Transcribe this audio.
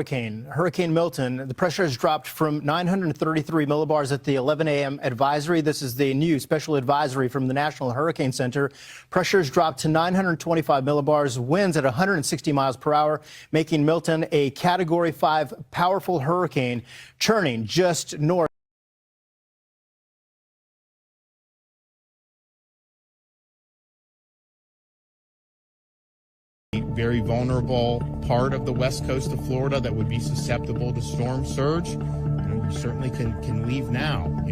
hurricane, Hurricane Milton. The pressure has dropped from 933 millibars at the 11 a.m. advisory. This is the new special advisory from the National Hurricane Center. Pressure has dropped to 925 millibars, winds at 160 miles per hour, making Milton a Category 5 powerful hurricane, churning just north. Very vulnerable part of the west coast of Florida that would be susceptible to storm surge. You certainly can leave now.